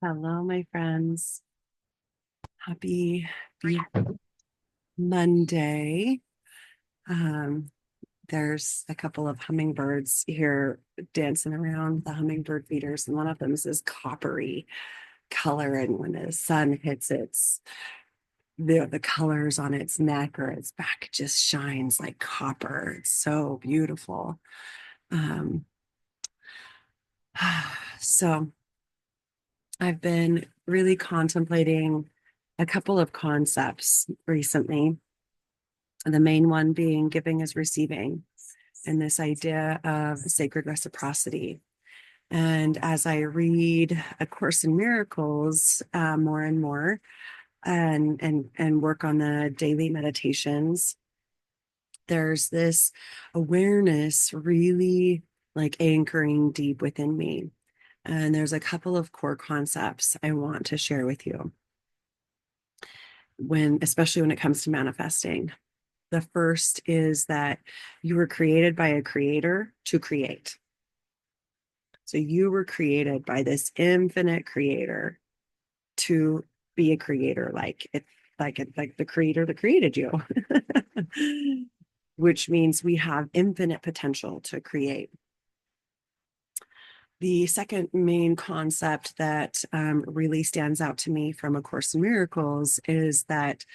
Hello, my friends. Happy Monday. Um, there's a couple of hummingbirds here dancing around the hummingbird feeders, and one of them is this coppery color. And when the sun hits the colors on its neck or its back just shines like copper. It's so beautiful. Um, so I've been really contemplating a couple of concepts recently. The main one being giving is receiving, and this idea of sacred reciprocity. And as I read A Course in Miracles more and more, and work on the daily meditations, there's this awareness really like anchoring deep within me. And there's a couple of core concepts I want to share with you especially when it comes to manifesting. The first is that you were created by a creator to create. So you were created by this infinite creator to be a creator, like the creator that created you, which means we have infinite potential to create. The second main concept that really stands out to me from A Course in Miracles is that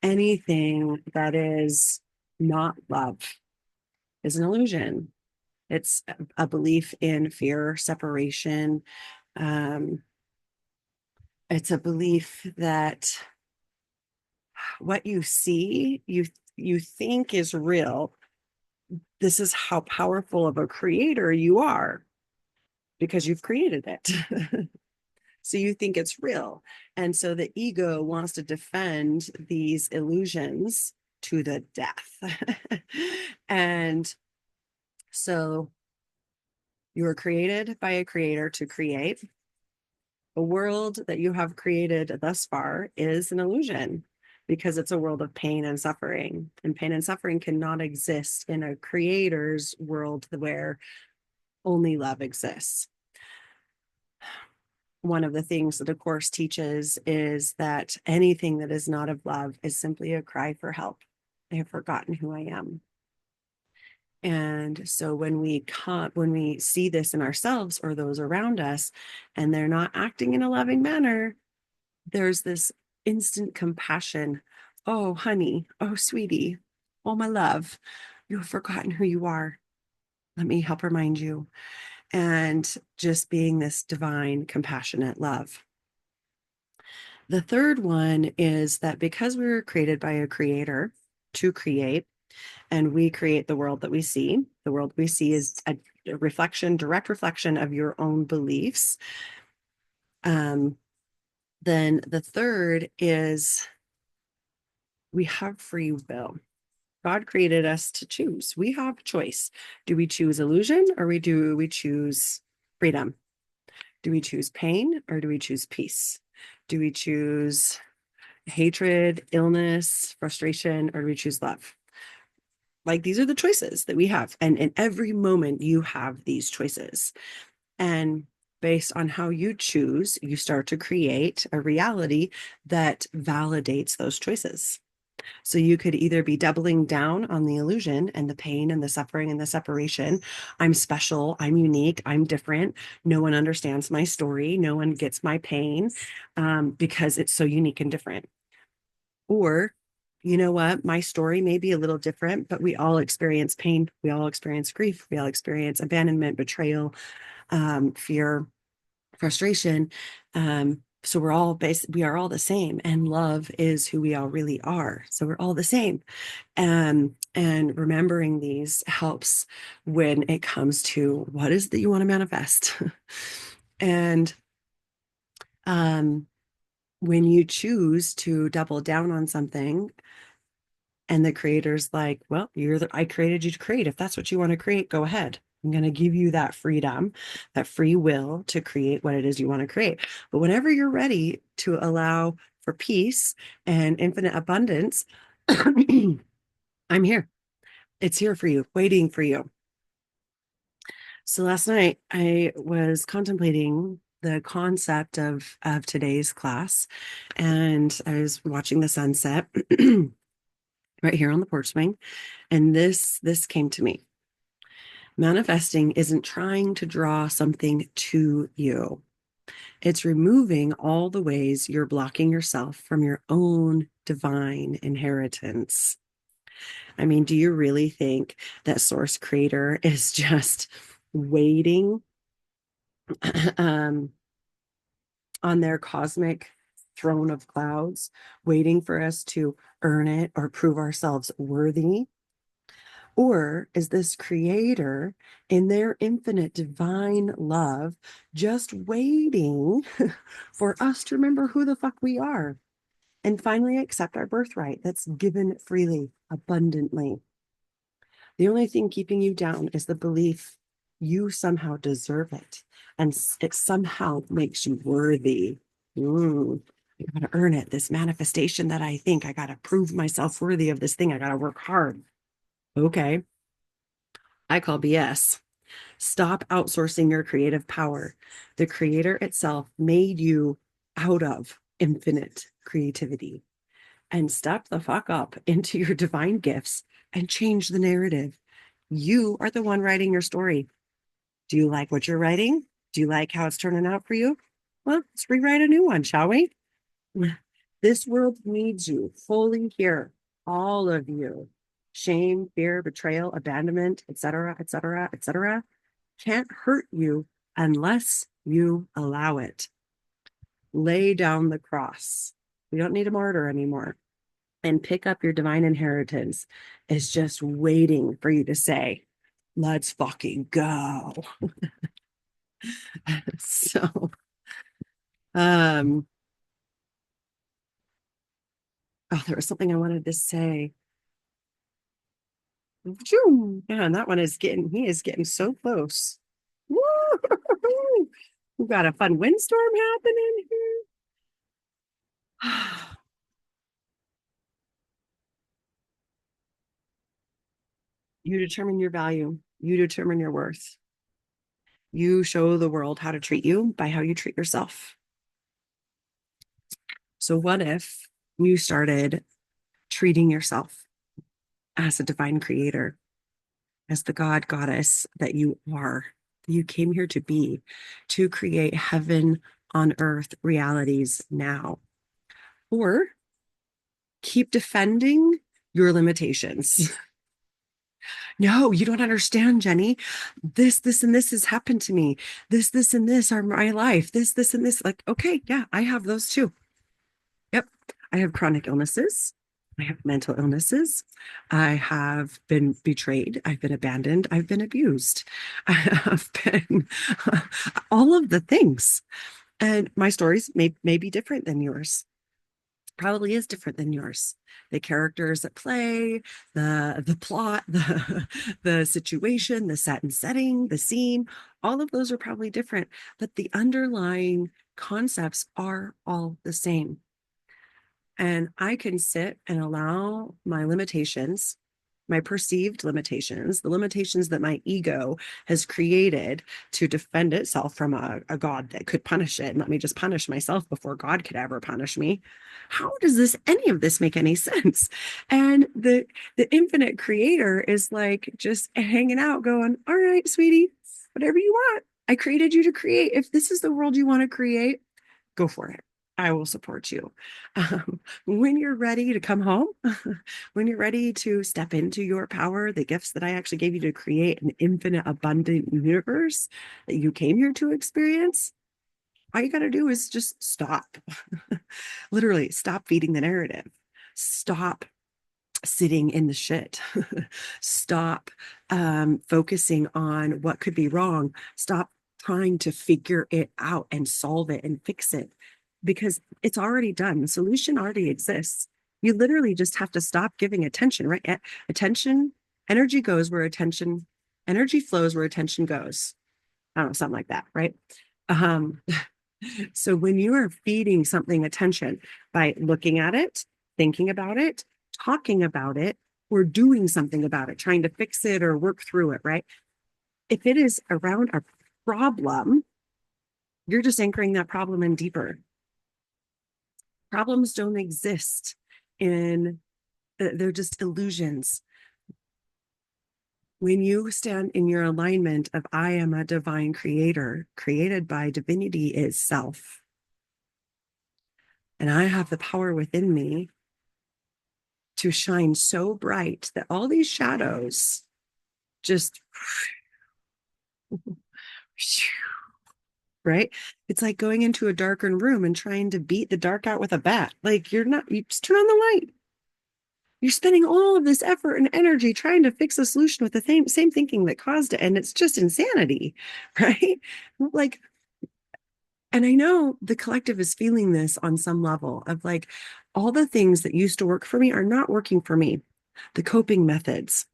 anything that is not love is an illusion. It's a belief in fear, separation. Um, it's a belief that what you see, you think is real. This is how powerful of a creator you are because you've created it. So you think it's real. And so the ego wants to defend these illusions to the death. And so you were created by a creator to create. The world that you have created thus far is an illusion because it's a world of pain and suffering. And pain and suffering cannot exist in a creator's world where only love exists. One of the things that the Course teaches is that anything that is not of love is simply a cry for help. I have forgotten who I am. And so when we see this in ourselves or those around us, and they're not acting in a loving manner, there's this instant compassion. Oh, honey. Oh, sweetie. Oh, my love. You have forgotten who you are. Let me help remind you. And just being this divine, compassionate love. The third one is that because we were created by a creator to create, and we create the world that we see, the world we see is a reflection, direct reflection of your own beliefs. Um, then the third is we have free will. God created us to choose. We have choice. Do we choose illusion or do we choose freedom? Do we choose pain or do we choose peace? Do we choose hatred, illness, frustration, or do we choose love? Like these are the choices that we have. And in every moment, you have these choices. And based on how you choose, you start to create a reality that validates those choices. So you could either be doubling down on the illusion and the pain and the suffering and the separation. I'm special. I'm unique. I'm different. No one understands my story. No one gets my pain because it's so unique and different. Or, you know what? My story may be a little different, but we all experience pain. We all experience grief. We all experience abandonment, betrayal, fear, frustration. So we are all the same, and love is who we all really are. So we're all the same. And remembering these helps when it comes to what is that you want to manifest. And um, when you choose to double down on something, and the creator's like, well, I created you to create. If that's what you want to create, go ahead. I'm going to give you that freedom, that free will to create what it is you want to create. But whenever you're ready to allow for peace and infinite abundance, I'm here. It's here for you, waiting for you. So last night I was contemplating the concept of today's class, and I was watching the sunset right here on the porch swing, and this came to me. Manifesting isn't trying to draw something to you. It's removing all the ways you're blocking yourself from your own divine inheritance. I mean, do you really think that Source Creator is just waiting on their cosmic throne of clouds, waiting for us to earn it or prove ourselves worthy? Or is this creator in their infinite divine love just waiting for us to remember who the fuck we are and finally accept our birthright that's given freely, abundantly? The only thing keeping you down is the belief you somehow deserve it and it somehow makes you worthy. I gotta earn it. This manifestation that I think I gotta prove myself worthy of this thing. I gotta work hard. Okay. I call BS. Stop outsourcing your creative power. The creator itself made you out of infinite creativity. And step the fuck up into your divine gifts and change the narrative. You are the one writing your story. Do you like what you're writing? Do you like how it's turning out for you? Well, let's rewrite a new one, shall we? This world needs you fully here, all of you. Shame, fear, betrayal, abandonment, etc., etc., etc., can't hurt you unless you allow it. Lay down the cross. We don't need a martyr anymore. And pick up your divine inheritance is just waiting for you to say, let's fucking go. So, um, oh, there was something I wanted to say. Yeah, and that one is he is getting so close. Woo! We've got a fun windstorm happening here. You determine your value. You determine your worth. You show the world how to treat you by how you treat yourself. So what if you started treating yourself as a divine creator, as the God, goddess that you are, that you came here to be, to create heaven on earth realities now? Or keep defending your limitations. No, you don't understand, Jenny. This, and this has happened to me. This, and this are my life. This, and this. Like, okay, yeah, I have those too. Yep. I have chronic illnesses. I have mental illnesses. I have been betrayed. I've been abandoned. I've been abused. I have been all of the things. And my stories may be different than yours. Probably is different than yours. The characters at play, the plot, the situation, the set and setting, the scene, all of those are probably different, but the underlying concepts are all the same. And I can sit and allow my limitations, my perceived limitations, the limitations that my ego has created to defend itself from a God that could punish it. And let me just punish myself before God could ever punish me. How does any of this make any sense? And the infinite creator is like just hanging out, going, all right, sweetie, whatever you want. I created you to create. If this is the world you want to create, go for it. I will support you. When you're ready to come home, when you're ready to step into your power, the gifts that I actually gave you to create an infinite, abundant universe that you came here to experience, all you got to do is just stop. Literally, stop feeding the narrative. Stop sitting in the shit. Stop focusing on what could be wrong. Stop trying to figure it out and solve it and fix it, because it's already done. The solution already exists. You literally just have to stop giving attention, right? Attention, energy goes where attention, energy flows where attention goes. I don't know, something like that, right? Um, so when you are feeding something attention by looking at it, thinking about it, talking about it, or doing something about it, trying to fix it or work through it, right? If it is around a problem, You're just anchoring that problem in deeper. Problems don't exist in, they're just illusions. When you stand in your alignment of I am a divine creator, created by divinity itself, and I have the power within me to shine so bright that all these shadows just, right? It's like going into a darkened room and trying to beat the dark out with a bat. Like you're not, you just turn on the light. You're spending all of this effort and energy trying to fix a solution with the same thinking that caused it. And it's just insanity, right? Like, and I know the collective is feeling this on some level of like, all the things that used to work for me are not working for me. The coping methods,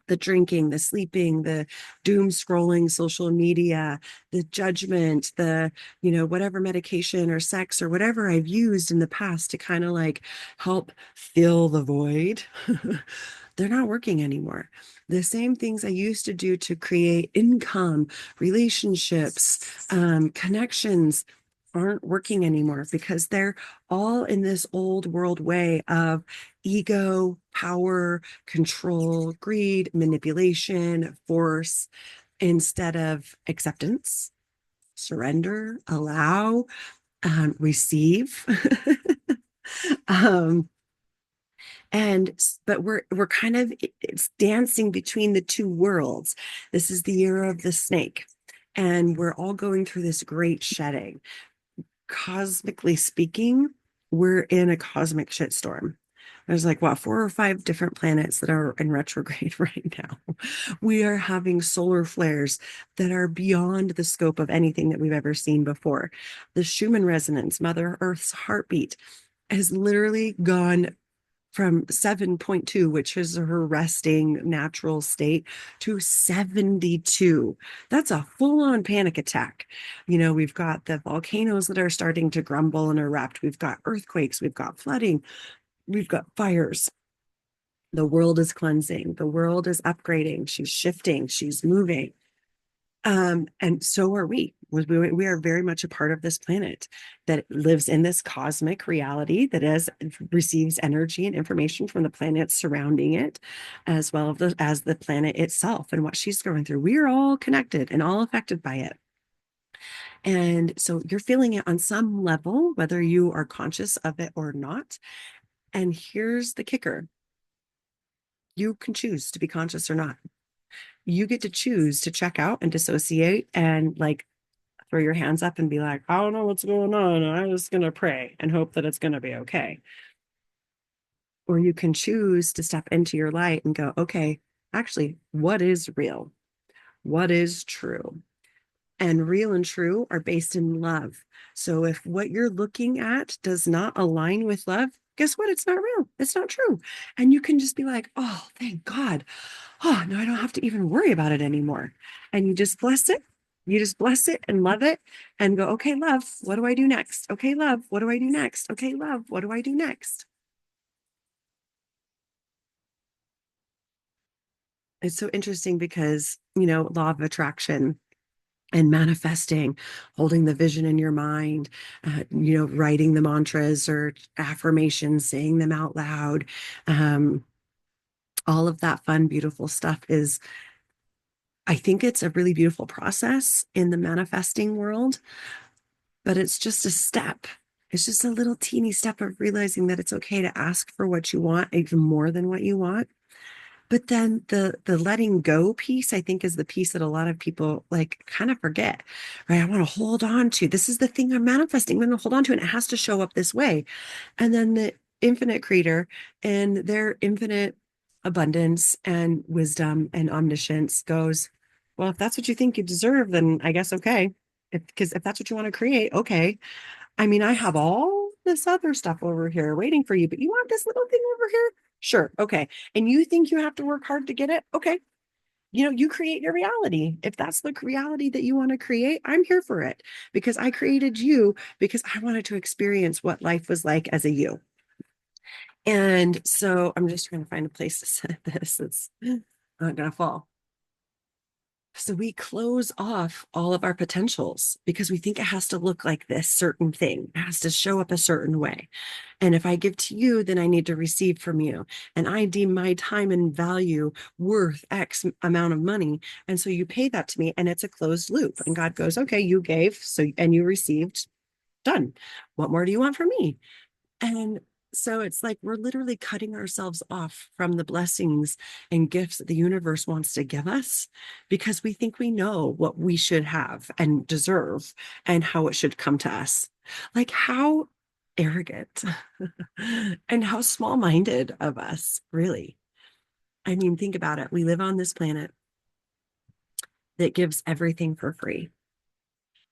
the drinking, the sleeping, the doom scrolling, social media, the judgment, the, whatever medication or sex or whatever I've used in the past to kind of like help fill the void, they're not working anymore. The same things I used to do to create income, relationships, connections aren't working anymore because they're all in this old world way of ego, power, control, greed, manipulation, force, instead of acceptance, surrender, allow, receive. um, and but we're kind of, it's dancing between the two worlds. This is the year of the snake, and we're all going through this great shedding. Cosmically speaking, we're in a cosmic shitstorm. There's like, what, 4 or 5 different planets that are in retrograde right now. We are having solar flares that are beyond the scope of anything that we've ever seen before. The Schumann resonance, Mother Earth's heartbeat, has literally gone from 7.2, which is her resting natural state, to 72. That's a full-on panic attack. We've got the volcanoes that are starting to grumble and erupt. We've got earthquakes, we've got flooding, we've got fires. The world is cleansing, the world is upgrading, she's shifting, she's moving. And so are we. We are very much a part of this planet that lives in this cosmic reality receives energy and information from the planets surrounding it, as well as the planet itself and what she's going through. We are all connected and all affected by it. And so you're feeling it on some level, whether you are conscious of it or not. And here's the kicker: you can choose to be conscious or not. You get to choose to check out and dissociate and like throw your hands up and be like, I don't know what's going on. I'm just going to pray and hope that it's going to be okay. Or you can choose to step into your light and go, okay, actually, what is real? What is true? And real and true are based in love. So if what you're looking at does not align with love, guess what? It's not real. It's not true. And you can just be like, oh, thank God. Oh, no, I don't have to even worry about it anymore. And you just bless it. You just bless it and love it and go, okay, love, what do I do next? Okay, love, what do I do next? Okay, love, what do I do next? It's so interesting because, law of attraction and manifesting, holding the vision in your mind, writing the mantras or affirmations, saying them out loud. Um, all of that fun, beautiful stuff is, I think it's a really beautiful process in the manifesting world, but it's just a step. It's just a little teeny step of realizing that it's okay to ask for what you want, even more than what you want. But then the letting go piece, I think, is the piece that a lot of people like kind of forget, right? I want to hold on to. This is the thing I'm manifesting. I'm going to hold on to, and it has to show up this way. And then the infinite creator and their infinite abundance and wisdom and omniscience goes, well, if that's what you think you deserve, then I guess okay. Because if that's what you want to create, okay. I mean, I have all this other stuff over here waiting for you, but you want this little thing over here? Sure. Okay. And you think you have to work hard to get it? Okay. You create your reality. If that's the reality that you want to create, I'm here for it because I created you because I wanted to experience what life was like as a you. And so I'm just trying to find a place to set this. It's not going to fall. So we close off all of our potentials because we think it has to look like this certain thing. It has to show up a certain way. And if I give to you, then I need to receive from you. And I deem my time and value worth X amount of money. And so you pay that to me, and it's a closed loop. And God goes, okay, you gave, so and you received, done. What more do you want from me? And so it's like we're literally cutting ourselves off from the blessings and gifts that the universe wants to give us because we think we know what we should have and deserve and how it should come to us. Like, how arrogant and how small minded of us, really. I mean, think about it. We live on this planet that gives everything for free.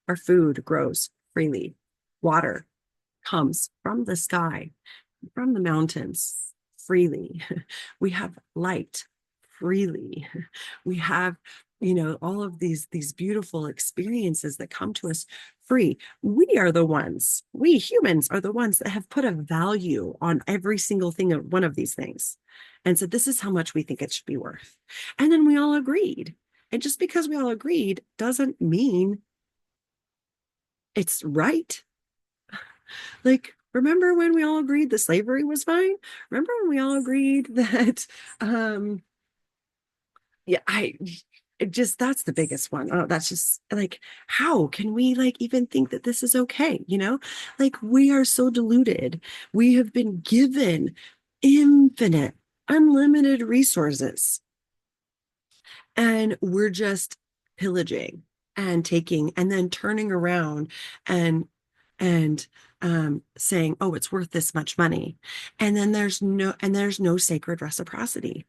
Our food grows freely, water comes from the sky, from the mountains freely. We have light freely. We have, all of these beautiful experiences that come to us free. We humans are the ones that have put a value on every single thing of one of these things. And so this is how much we think it should be worth. And then we all agreed. And just because we all agreed doesn't mean it's right. Like, remember when we all agreed that slavery was fine? Remember when we all agreed that, yeah, it just, that's the biggest one. Oh, that's just like, how can we like even think that this is okay? Like we are so deluded. We have been given infinite, unlimited resources, and we're just pillaging and taking and then turning around and and saying, oh, it's worth this much money. And then there's no sacred reciprocity.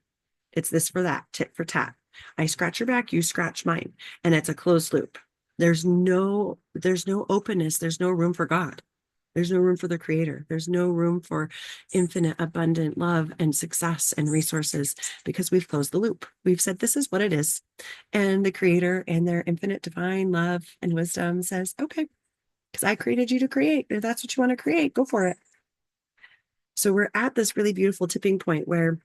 It's this for that, tit for tat. I scratch your back, you scratch mine. And it's a closed loop. There's no openness, there's no room for God. There's no room for the creator. There's no room for infinite, abundant love and success and resources because we've closed the loop. We've said, this is what it is. And the creator and their infinite divine love and wisdom says, okay, because I created you to create. If that's what you want to create, go for it. So we're at this really beautiful tipping point where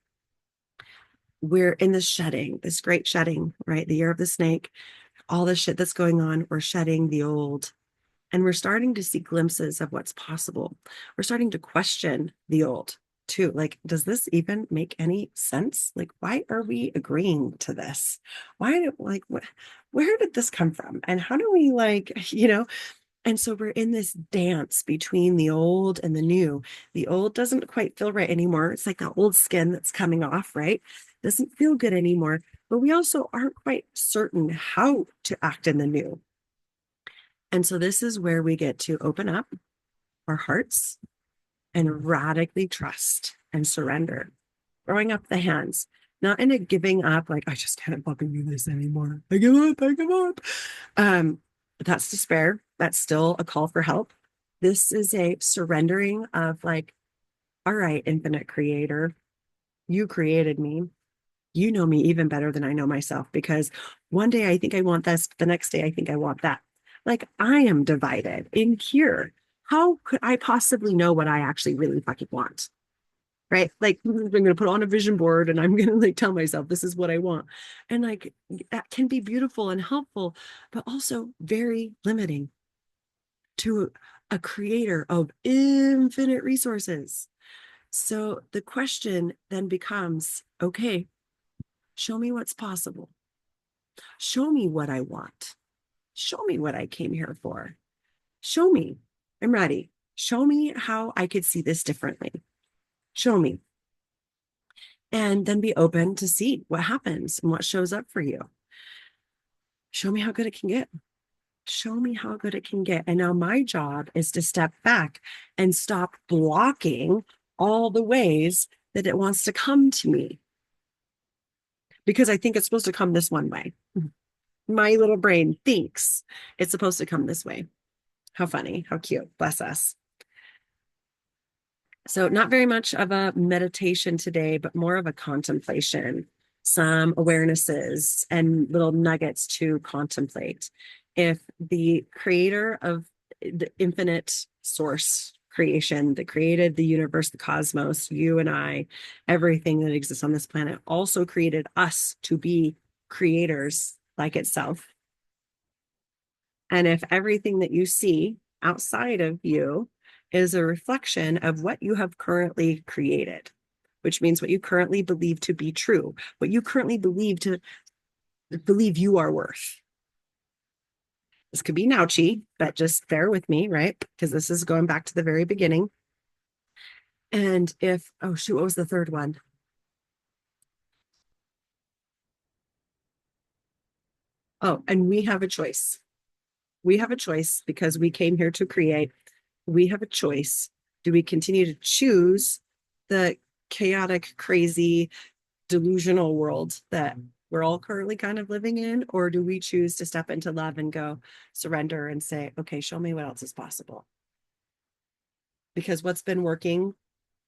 we're in this shedding, this great shedding, right? The year of the snake, all the shit that's going on, we're shedding the old. And we're starting to see glimpses of what's possible. We're starting to question the old too. Like, does this even make any sense? Like, why are we agreeing to this? Where did this come from? And how do we and so we're in this dance between the old and the new. The old doesn't quite feel right anymore. It's like the old skin that's coming off, right? Doesn't feel good anymore. But we also aren't quite certain how to act in the new. And so this is where we get to open up our hearts and radically trust and surrender, throwing up the hands, not in a giving up, like, I just can't fucking do this anymore. I give up, I give up. That's despair. That's still a call for help. This is a surrendering of like, all right, infinite creator, you created me. You know me even better than I know myself because one day I think I want this, the next day I think I want that. Like I am divided in here. How could I possibly know what I actually really fucking want? Right? Like I'm going to put on a vision board and I'm going to like tell myself this is what I want. And like that can be beautiful and helpful, but also very limiting to a creator of infinite resources. So the question then becomes, okay, show me what's possible. Show me what I want. Show me what I came here for. Show me. I'm ready. Show me how I could see this differently. Show me. And then be open to see what happens and what shows up for you. Show me how good it can get. Show me how good it can get. And now my job is to step back and stop blocking all the ways that it wants to come to me. Because I think it's supposed to come this one way. My little brain thinks it's supposed to come this way. How funny, how cute, bless us. So not very much of a meditation today, but more of a contemplation, some awarenesses and little nuggets to contemplate. If the creator of the infinite source creation that created the universe, the cosmos, you and I, everything that exists on this planet, also created us to be creators like itself. And if everything that you see outside of you is a reflection of what you have currently created, which means what you currently believe to be true, what you currently believe you are worth. This could be nouchy, but just bear with me, right? Because this is going back to the very beginning. And if, oh shoot, what was the third one? Oh, and we have a choice. We have a choice because we came here to create. We have a choice. Do we continue to choose the chaotic, crazy, delusional world that we're all currently kind of living in? Or do we choose to step into love and go surrender and say, okay, show me what else is possible? Because what's been working,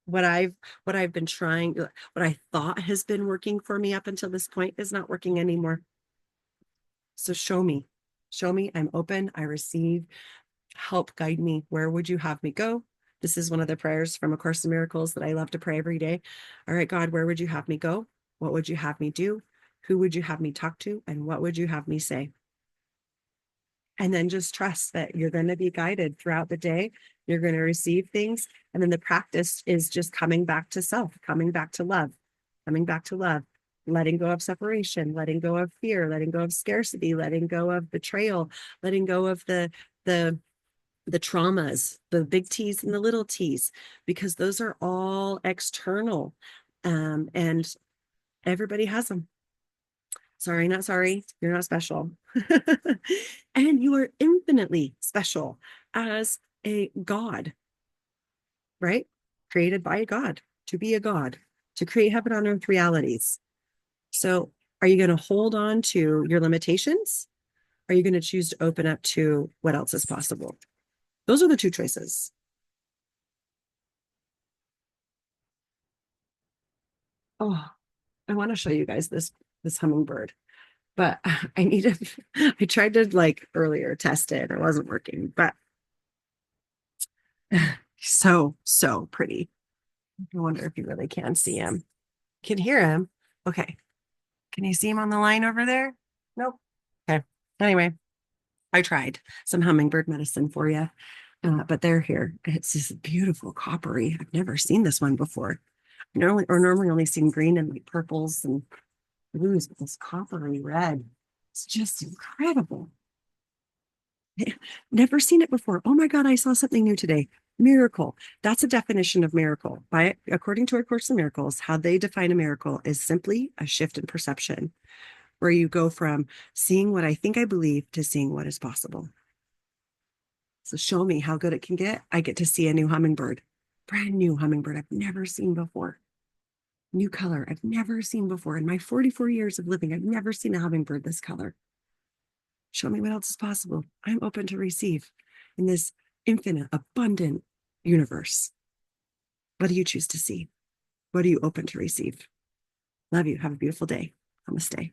what I've been trying, what I thought has been working for me up until this point is not working anymore. So show me. Show me. I'm open. I receive. Help guide me. Where would you have me go? This is one of the prayers from A Course in Miracles that I love to pray every day. All right, God, where would you have me go? What would you have me do? Who would you have me talk to? And what would you have me say? And then just trust that you're going to be guided throughout the day. You're going to receive things. And then the practice is just coming back to self, coming back to love, coming back to love, letting go of separation, letting go of fear, letting go of scarcity, letting go of betrayal, letting go of the traumas, the big T's and the little T's, because those are all external. And everybody has them. Sorry, not sorry. You're not special. And you are infinitely special as a God, right? Created by a God, to be a God, to create heaven on earth realities. So are you going to hold on to your limitations? Or are you going to choose to open up to what else is possible? Those are the two choices. Oh, I want to show you guys this hummingbird, but I need to, I tried to like earlier test it. It wasn't working, but so pretty. I wonder if you really can see him. Can hear him. Okay. Can you see him on the line over there? Nope. Okay. Anyway, I tried some hummingbird medicine for you, but they're here. It's this beautiful coppery. I've never seen this one before. Normally only seen green and like purples and blues, but this coppery red. It's just incredible. Never seen it before. Oh my God, I saw something new today. Miracle. That's a definition of miracle. According to A Course in Miracles, how they define a miracle is simply a shift in perception, where you go from seeing what I think I believe to seeing what is possible. So show me how good it can get. I get to see a new hummingbird, brand new hummingbird I've never seen before. New color I've never seen before. In my 44 years of living, I've never seen a hummingbird this color. Show me what else is possible. I'm open to receive in this infinite, abundant universe. What do you choose to see? What are you open to receive? Love you. Have a beautiful day. Namaste.